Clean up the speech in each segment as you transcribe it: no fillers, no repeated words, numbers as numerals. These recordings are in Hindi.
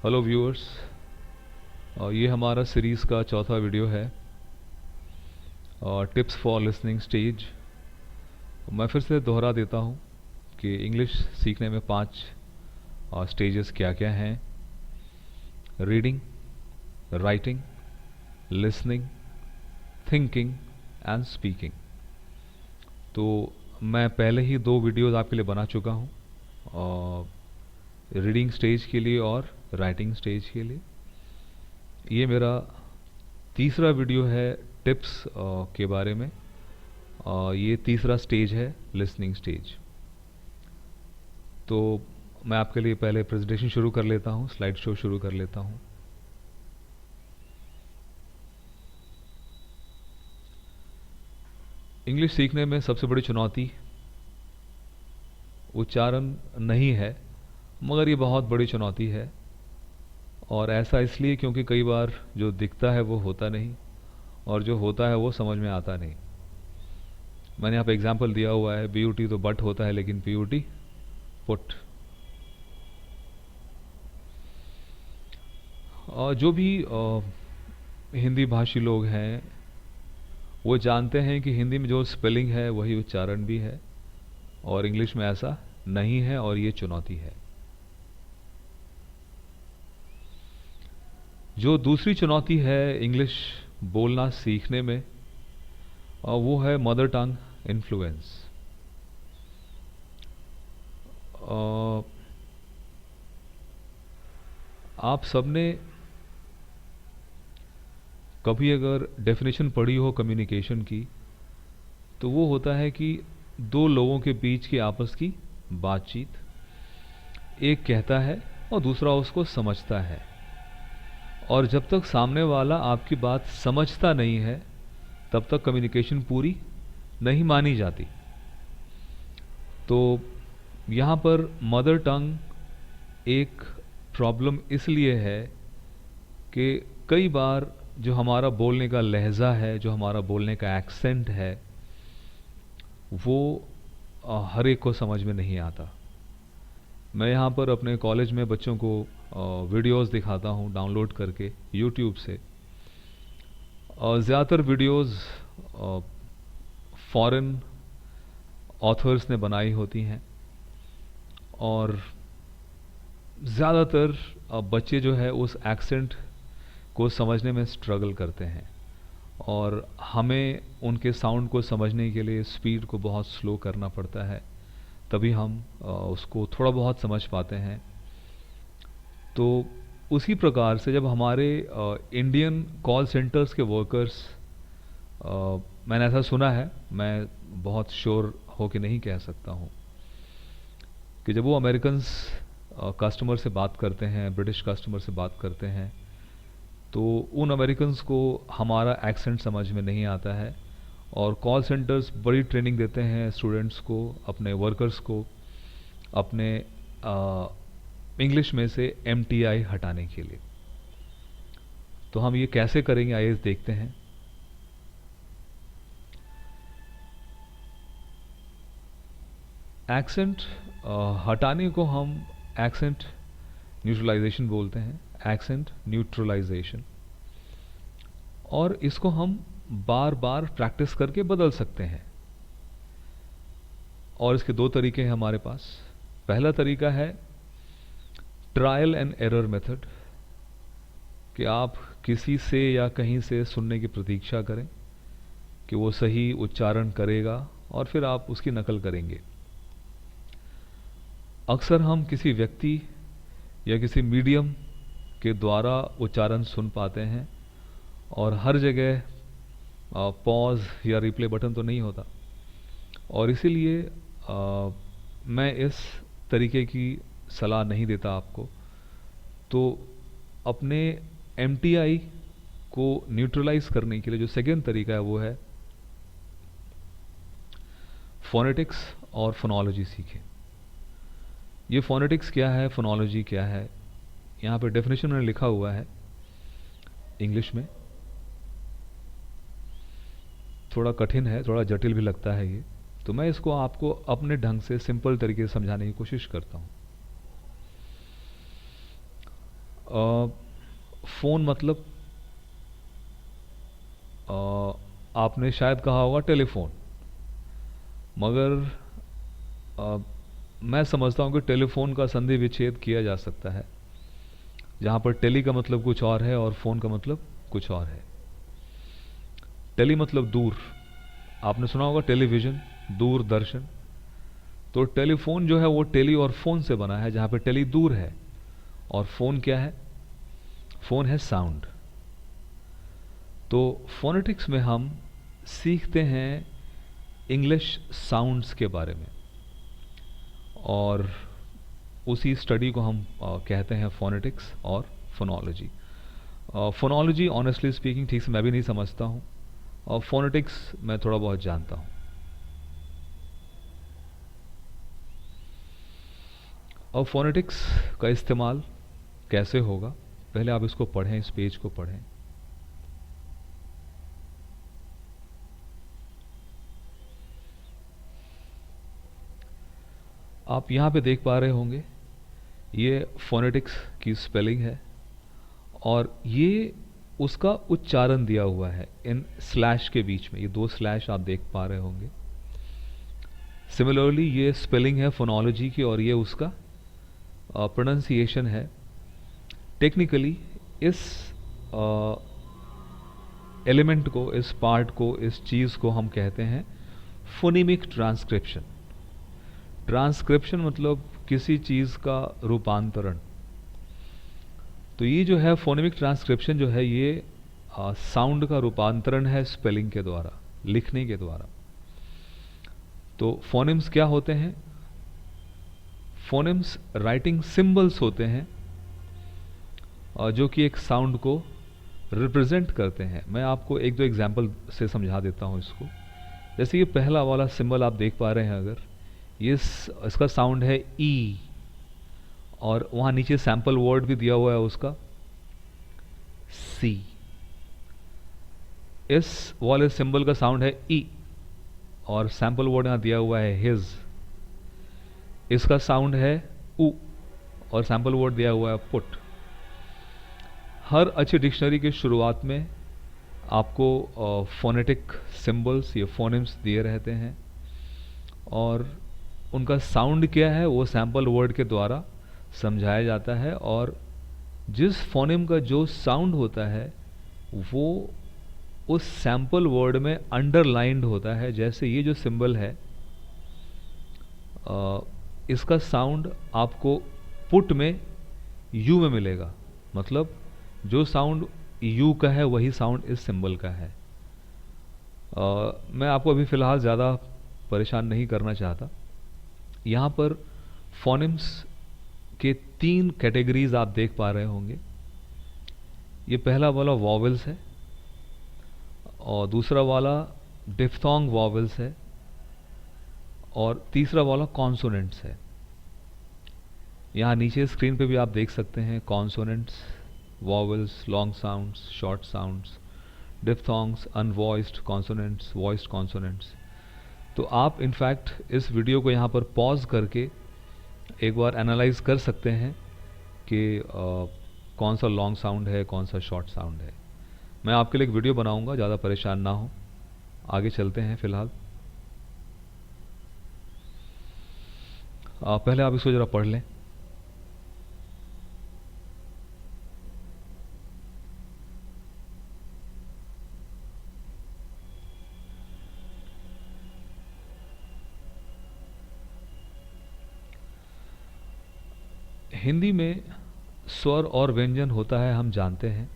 Hello viewers. ये हमारा सीरीज़ का चौथा वीडियो है, टिप्स फॉर लिसनिंग स्टेज। मैं फिर से दोहरा देता हूँ कि इंग्लिश सीखने में 5 स्टेजेस क्या क्या हैं: reading, writing, listening, thinking and speaking. तो मैं पहले ही 2 वीडियोज़ आपके लिए बना चुका हूँ, रीडिंग स्टेज के लिए और राइटिंग स्टेज के लिए। ये मेरा तीसरा वीडियो है टिप्स के बारे में। ये तीसरा स्टेज है लिसनिंग स्टेज। तो मैं आपके लिए पहले प्रेजेंटेशन शुरू कर लेता हूँ, स्लाइड शो शुरू कर लेता हूँ। इंग्लिश सीखने में सबसे बड़ी चुनौती उच्चारण नहीं है, मगर ये बहुत बड़ी चुनौती है। और ऐसा इसलिए क्योंकि कई बार जो दिखता है वो होता नहीं, और जो होता है वो समझ में आता नहीं। मैंने यहाँ पे एग्जाम्पल दिया हुआ है, BUT तो बट होता है, लेकिन PUT पुट। और जो भी हिंदी भाषी लोग हैं वो जानते हैं कि हिंदी में जो स्पेलिंग है वही उच्चारण भी है, और इंग्लिश में ऐसा नहीं है, और ये चुनौती है। जो दूसरी चुनौती है इंग्लिश बोलना सीखने में, वो है मदर टंग इन्फ्लुएंस। आप सबने कभी अगर डेफिनेशन पढ़ी हो कम्युनिकेशन की, तो वो होता है कि 2 लोगों के बीच की आपस की बातचीत, एक कहता है और दूसरा उसको समझता है, और जब तक सामने वाला आपकी बात समझता नहीं है तब तक कम्युनिकेशन पूरी नहीं मानी जाती। तो यहाँ पर मदर टंग एक प्रॉब्लम इसलिए है कि कई बार जो हमारा बोलने का लहजा है, जो हमारा बोलने का एक्सेंट है, वो हर एक को समझ में नहीं आता। मैं यहाँ पर अपने कॉलेज में बच्चों को वीडियोस दिखाता हूँ डाउनलोड करके यूट्यूब से। ज़्यादातर वीडियोस फॉरेन ऑथर्स ने बनाई होती हैं, और ज़्यादातर बच्चे जो है उस एक्सेंट को समझने में स्ट्रगल करते हैं, और हमें उनके साउंड को समझने के लिए स्पीड को बहुत स्लो करना पड़ता है, तभी हम उसको थोड़ा बहुत समझ पाते हैं। तो उसी प्रकार से जब हमारे इंडियन कॉल सेंटर्स के वर्कर्स, मैंने ऐसा सुना है, मैं बहुत श्योर हो के नहीं कह सकता हूँ, कि जब वो अमेरिकन्स कस्टमर से बात करते हैं, ब्रिटिश कस्टमर से बात करते हैं, तो उन अमेरिकन्स को हमारा एक्सेंट समझ में नहीं आता है, और कॉल सेंटर्स बड़ी ट्रेनिंग देते हैं स्टूडेंट्स को, अपने वर्कर्स को, अपने इंग्लिश में से MTI हटाने के लिए। तो हम ये कैसे करेंगे, आइए देखते हैं। एक्सेंट हटाने को हम एक्सेंट न्यूट्रलाइजेशन बोलते हैं, एक्सेंट न्यूट्रलाइजेशन। और इसको हम बार बार प्रैक्टिस करके बदल सकते हैं, और इसके 2 तरीके हैं हमारे पास। पहला तरीका है ट्रायल एंड एरर मेथड, कि आप किसी से या कहीं से सुनने की प्रतीक्षा करें कि वो सही उच्चारण करेगा, और फिर आप उसकी नकल करेंगे। अक्सर हम किसी व्यक्ति या किसी मीडियम के द्वारा उच्चारण सुन पाते हैं, और हर जगह पॉज या रिप्ले बटन तो नहीं होता, और इसीलिए मैं इस तरीके की सलाह नहीं देता आपको। तो अपने MTI को न्यूट्रलाइज करने के लिए जो सेकेंड तरीका है वो है फोनेटिक्स और फोनोलॉजी सीखें। ये फोनेटिक्स क्या है, फोनोलॉजी क्या है, यहाँ पे डेफिनेशन में लिखा हुआ है इंग्लिश में। थोड़ा कठिन है, थोड़ा जटिल भी लगता है ये, तो मैं इसको आपको अपने ढंग से सिंपल तरीके से समझाने की कोशिश करता हूँ। फ़ोन मतलब आपने शायद कहा होगा टेलीफोन, मगर अ, मैं समझता हूँ कि टेलीफोन का संधि विच्छेद किया जा सकता है, जहाँ पर टेली का मतलब कुछ और है और फ़ोन का मतलब कुछ और है। टेली मतलब दूर, आपने सुना होगा टेलीविज़न, दूरदर्शन। तो टेलीफोन जो है वो टेली और फोन से बना है, जहाँ पे टेली दूर है और फोन क्या है? फोन है साउंड। तो फोनेटिक्स में हम सीखते हैं इंग्लिश साउंड्स के बारे में, और उसी स्टडी को हम कहते हैं फोनेटिक्स और फोनोलॉजी। फोनोलॉजी ऑनेस्टली स्पीकिंग ठीक से मैं भी नहीं समझता हूँ, और फोनेटिक्स मैं थोड़ा बहुत जानता हूँ। और फोनेटिक्स का इस्तेमाल कैसे होगा, पहले आप इसको पढ़ें, इस पेज को पढ़ें। आप यहाँ पे देख पा रहे होंगे ये फोनेटिक्स की स्पेलिंग है, और ये उसका उच्चारण दिया हुआ है इन स्लैश के बीच में, ये 2 स्लैश आप देख पा रहे होंगे। सिमिलरली ये स्पेलिंग है फोनोलॉजी की, और ये उसका प्रोनाउंसिएशन है। टेक्निकली इस एलिमेंट को, इस पार्ट को, इस चीज़ को हम कहते हैं फोनीमिक ट्रांसक्रिप्शन। ट्रांसक्रिप्शन मतलब किसी चीज़ का रूपांतरण। तो ये जो है फोनेमिक ट्रांसक्रिप्शन जो है, ये साउंड का रूपांतरण है स्पेलिंग के द्वारा, लिखने के द्वारा। तो फोनेम्स क्या होते हैं? फोनेम्स राइटिंग सिंबल्स होते हैं, जो कि एक साउंड को रिप्रेजेंट करते हैं। मैं आपको एक दो एग्जांपल से समझा देता हूँ इसको। जैसे ये पहला वाला सिंबल आप देख पा रहे हैं, अगर ये इसका साउंड है ई, और वहाँ नीचे सैंपल वर्ड भी दिया हुआ है उसका सी। इस वाले सिंबल का साउंड है ई, और सैंपल वर्ड यहाँ दिया हुआ है हिज। इसका साउंड है उ, और सैंपल वर्ड दिया हुआ है पुट। हर अच्छी डिक्शनरी के शुरुआत में आपको फोनेटिक सिंबल्स या फोनेम्स दिए रहते हैं, और उनका साउंड क्या है वो सैंपल वर्ड के द्वारा समझाया जाता है। और जिस फोनेम का जो साउंड होता है वो उस सैंपल वर्ड में अंडरलाइंड होता है। जैसे ये जो सिंबल है, इसका साउंड आपको पुट में यू में मिलेगा, मतलब जो साउंड यू का है वही साउंड इस सिंबल का है। मैं आपको अभी फ़िलहाल ज़्यादा परेशान नहीं करना चाहता। यहाँ पर फोनेम्स के 3 कैटेगरीज आप देख पा रहे होंगे। ये पहला वाला वॉवेल्स है, और दूसरा वाला डिफ्थोंग वॉवेल्स है, और तीसरा वाला कॉन्सोनेंट्स है। यहाँ नीचे स्क्रीन पे भी आप देख सकते हैं consonants, vowels, long sounds, short sounds, diphthongs, अनवॉइस्ड consonants, voiced consonants. तो आप इनफैक्ट इस वीडियो को यहाँ पर पॉज करके एक बार एनालाइज कर सकते हैं कि कौन सा लॉन्ग साउंड है, कौन सा शॉर्ट साउंड है। मैं आपके लिए एक वीडियो बनाऊंगा, ज़्यादा परेशान ना हो। आगे चलते हैं। फ़िलहाल पहले आप इसको ज़रा पढ़ लें। हिंदी में स्वर और व्यंजन होता है, हम जानते हैं।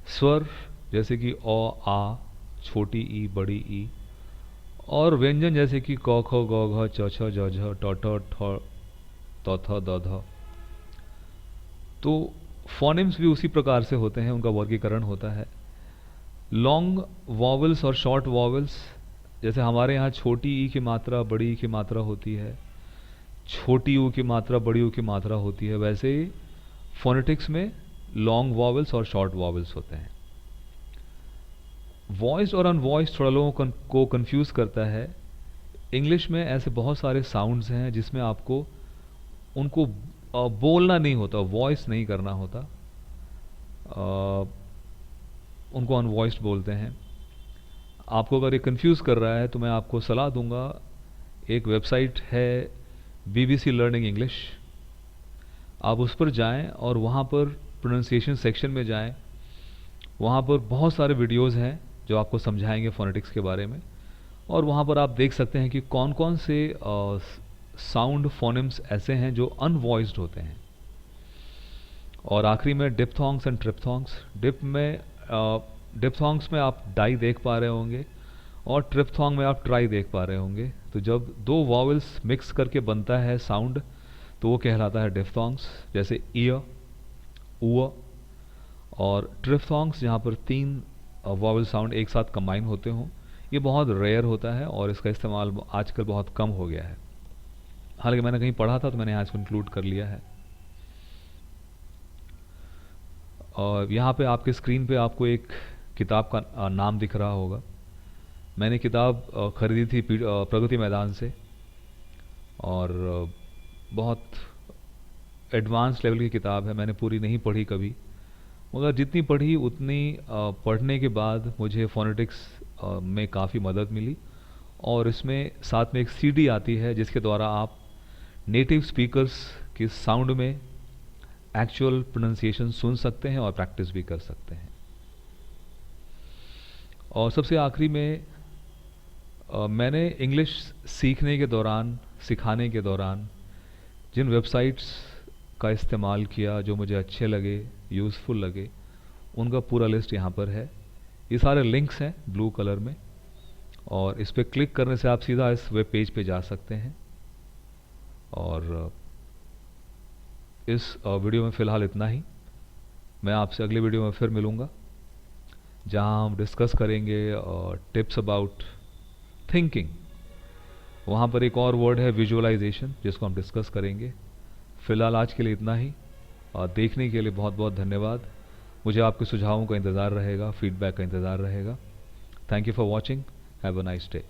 स्वर जैसे कि अ, आ, छोटी ई, बड़ी ई, और व्यंजन जैसे कि क, ख, ग, घ, च, छ, ज, झ, ट, ठ, ठ, त, थ, द, ध। तो फोनेम्स भी उसी प्रकार से होते हैं, उनका वर्गीकरण होता है। लॉन्ग वॉवेल्स और शॉर्ट वॉवेल्स, जैसे हमारे यहाँ छोटी ई की मात्रा, बड़ी ई की मात्रा होती है, छोटी यू की मात्रा, बड़ी यू की मात्रा होती है, वैसे ही फोनेटिक्स में लॉन्ग वॉवेल्स और शॉर्ट वॉवेल्स होते हैं। वॉइस और अनवॉइस थोड़ा लोगों को कंफ्यूज करता है। इंग्लिश में ऐसे बहुत सारे साउंड्स हैं जिसमें आपको उनको बोलना नहीं होता, वॉइस नहीं करना होता, उनको अनवॉइस्ड बोलते हैं। आपको अगर ये कंफ्यूज कर रहा है तो मैं आपको सलाह दूंगा, एक वेबसाइट है BBC लर्निंग इंग्लिश, आप उस पर जाएं और वहाँ पर प्रोनाउंसिएशन सेक्शन में जाएं। वहाँ पर बहुत सारे वीडियोस हैं जो आपको समझाएंगे फोनेटिक्स के बारे में, और वहाँ पर आप देख सकते हैं कि कौन कौन से साउंड फोनेम्स ऐसे हैं जो अनवॉइस्ड होते हैं। और आखिरी में डिप्थोंग्स एंड ट्रिप्थोंग्स। डिप्थोंग्स में आप डाई देख पा रहे होंगे और ट्रिप्थोंग में आप ट्राई देख पा रहे होंगे। तो जब दो वॉवल्स मिक्स करके बनता है साउंड तो वो कहलाता है डिप्थोंग्स, जैसे ईयर, ऊअ। और ट्रिप्थोंग्स जहाँ पर 3 वॉवल साउंड एक साथ कंबाइन होते हों, ये बहुत रेयर होता है और इसका इस्तेमाल आजकल बहुत कम हो गया है। हालांकि मैंने कहीं पढ़ा था तो मैंने आज कंक्लूड कर लिया है। और यहाँ पे आपके स्क्रीन पे आपको एक किताब का नाम दिख रहा होगा। मैंने किताब खरीदी थी प्रगति मैदान से, और बहुत एडवांस लेवल की किताब है। मैंने पूरी नहीं पढ़ी कभी, मगर जितनी पढ़ी उतनी पढ़ने के बाद मुझे फोनेटिक्स में काफ़ी मदद मिली। और इसमें साथ में एक CD आती है जिसके द्वारा आप नेटिव स्पीकर्स की साउंड में एक्चुअल प्रोनाउंसिएशन सुन सकते हैं और प्रैक्टिस भी कर सकते हैं। और सबसे आखिरी में मैंने इंग्लिश सीखने के दौरान, सिखाने के दौरान जिन वेबसाइट्स का इस्तेमाल किया जो मुझे अच्छे लगे, यूज़फुल लगे, उनका पूरा लिस्ट यहाँ पर है। ये सारे लिंक्स हैं ब्लू कलर में, और इस पर क्लिक करने से आप सीधा इस वेब पेज पे जा सकते हैं। और इस वीडियो में फ़िलहाल इतना ही। मैं आपसे अगले वीडियो में फिर मिलूँगा जहाँ हम डिस्कस करेंगे टिप्स अबाउट थिंकिंग। वहाँ पर एक और वर्ड है विजुअलाइजेशन, जिसको हम डिस्कस करेंगे। फ़िलहाल आज के लिए इतना ही, और देखने के लिए बहुत बहुत धन्यवाद। मुझे आपके सुझावों का इंतज़ार रहेगा, फीडबैक का इंतज़ार रहेगा। Thank you for watching. Have a nice day.